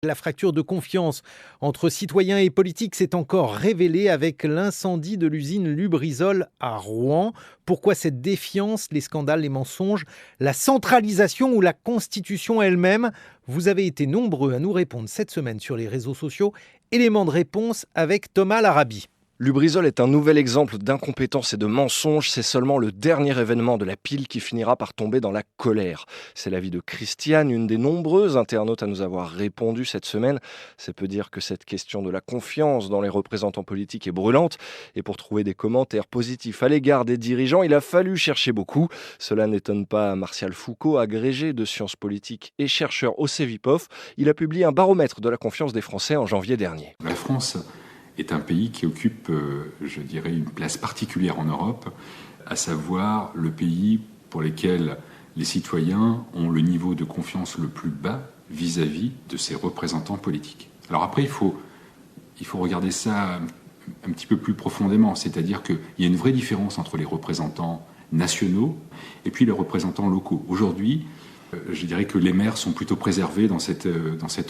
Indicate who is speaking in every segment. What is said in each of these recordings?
Speaker 1: La fracture de confiance entre citoyens et politiques s'est encore révélée avec l'incendie de l'usine Lubrizol à Rouen. Pourquoi cette défiance, les scandales, les mensonges, la centralisation ou la Constitution elle-même? Vous avez été nombreux à nous répondre cette semaine sur les réseaux sociaux. Élément de réponse avec Thomas Larabi.
Speaker 2: Lubrizol est un nouvel exemple d'incompétence et de mensonge. C'est seulement le dernier événement de la pile qui finira par tomber dans la colère. C'est l'avis de Christiane, une des nombreuses internautes à nous avoir répondu cette semaine. C'est peu dire que cette question de la confiance dans les représentants politiques est brûlante. Et pour trouver des commentaires positifs à l'égard des dirigeants, il a fallu chercher beaucoup. Cela n'étonne pas Martial Foucault, agrégé de sciences politiques et chercheur au CEVIPOF. Il a publié un baromètre de la confiance des Français en janvier dernier.
Speaker 3: La France est un pays qui occupe, je dirais, une place particulière en Europe, à savoir le pays pour lequel les citoyens ont le niveau de confiance le plus bas vis-à-vis de ses représentants politiques. Alors après, il faut regarder ça un petit peu plus profondément, c'est-à-dire qu'il y a une vraie différence entre les représentants nationaux et puis les représentants locaux. Aujourd'hui, je dirais que les maires sont plutôt préservés dans cet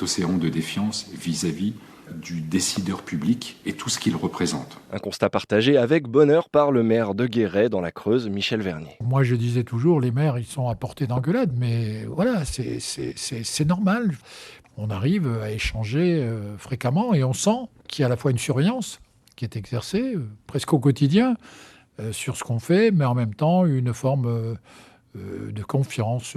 Speaker 3: océan de défiance vis-à-vis du décideur public et tout ce qu'il représente.
Speaker 2: Un constat partagé avec bonheur par le maire de Guéret dans la Creuse, Michel Vernier.
Speaker 4: Moi, je disais toujours, les maires, ils sont à portée d'engueulade, mais voilà, c'est normal. On arrive à échanger fréquemment et on sent qu'il y a à la fois une surveillance qui est exercée presque au quotidien sur ce qu'on fait, mais en même temps une forme de confiance,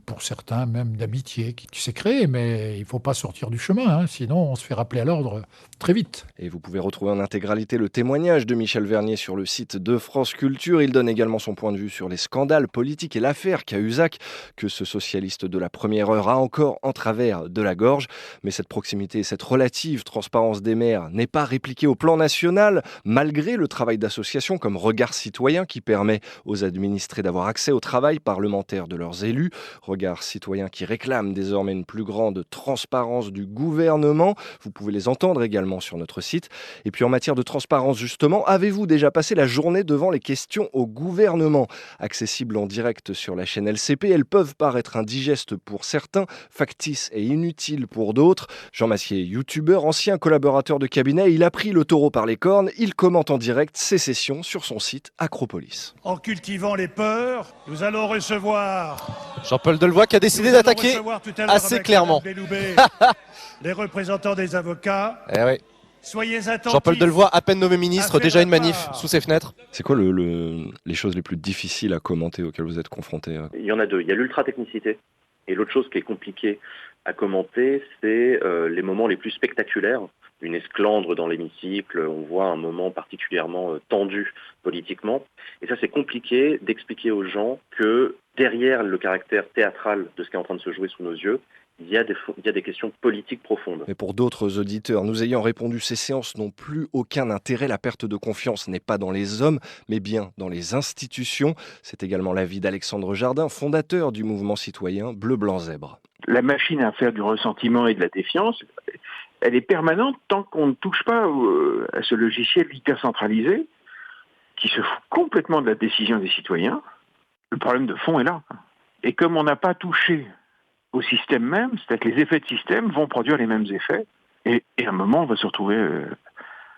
Speaker 4: pour certains même d'amitié qui s'est créée, mais il ne faut pas sortir du chemin, sinon on se fait rappeler à l'ordre très vite.
Speaker 2: Et vous pouvez retrouver en intégralité le témoignage de Michel Vernier sur le site de France Culture. Il donne également son point de vue sur les scandales politiques et l'affaire Cahuzac, que ce socialiste de la première heure a encore en travers de la gorge. Mais cette proximité et cette relative transparence des maires n'est pas répliquée au plan national, malgré le travail d'associations comme Regard Citoyen qui permet aux administrés d'avoir accès au travail parlementaire de leurs élus. Regard Citoyen qui réclame désormais une plus grande transparence du gouvernement. Vous pouvez les entendre également sur notre site. Et puis en matière de transparence justement, avez-vous déjà passé la journée devant les questions au gouvernement? Accessibles en direct sur la chaîne LCP, elles peuvent paraître indigestes pour certains, factices et inutiles pour d'autres. Jean Massier, youtubeur, ancien collaborateur de cabinet, il a pris le taureau par les cornes. Il commente en direct ces sessions sur son site Acropolis.
Speaker 5: En cultivant les peurs, nous allons recevoir
Speaker 6: Jean-Paul Delevoye qui a décidé d'attaquer assez clairement
Speaker 5: les représentants des avocats.
Speaker 6: Eh oui.
Speaker 5: Soyez attentifs.
Speaker 6: Jean-Paul Delevoye, à peine nommé ministre, déjà une manif sous ses fenêtres.
Speaker 2: C'est quoi les choses les plus difficiles à commenter auxquelles vous êtes confrontés?
Speaker 7: Il y en a deux. Il y a l'ultra-technicité. Et l'autre chose qui est compliquée à commenter, c'est les moments les plus spectaculaires. Une esclandre dans l'hémicycle, on voit un moment particulièrement tendu politiquement. Et ça, c'est compliqué d'expliquer aux gens que derrière le caractère théâtral de ce qui est en train de se jouer sous nos yeux, il y a des questions politiques profondes.
Speaker 2: Mais pour d'autres auditeurs, nous ayant répondu, ces séances n'ont plus aucun intérêt. La perte de confiance n'est pas dans les hommes, mais bien dans les institutions. C'est également l'avis d'Alexandre Jardin, fondateur du mouvement citoyen Bleu Blanc Zèbre.
Speaker 8: La machine à faire du ressentiment et de la défiance, elle est permanente tant qu'on ne touche pas à ce logiciel hyper centralisé qui se fout complètement de la décision des citoyens. Le problème de fond est là. Et comme on n'a pas touché au système même, c'est-à-dire que les effets de système vont produire les mêmes effets. Et à un moment, on va se retrouver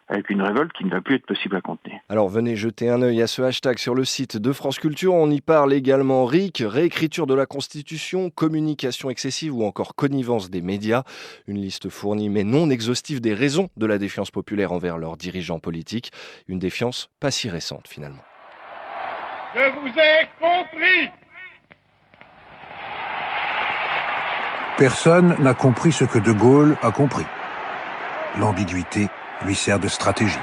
Speaker 8: avec une révolte qui ne va plus être possible à contenir.
Speaker 2: Alors venez jeter un œil à ce hashtag sur le site de France Culture. On y parle également RIC, réécriture de la Constitution, communication excessive ou encore connivence des médias. Une liste fournie mais non exhaustive des raisons de la défiance populaire envers leurs dirigeants politiques. Une défiance pas si récente finalement.
Speaker 9: Je vous ai compris.
Speaker 10: Personne n'a compris ce que De Gaulle a compris. L'ambiguïté lui sert de stratégie.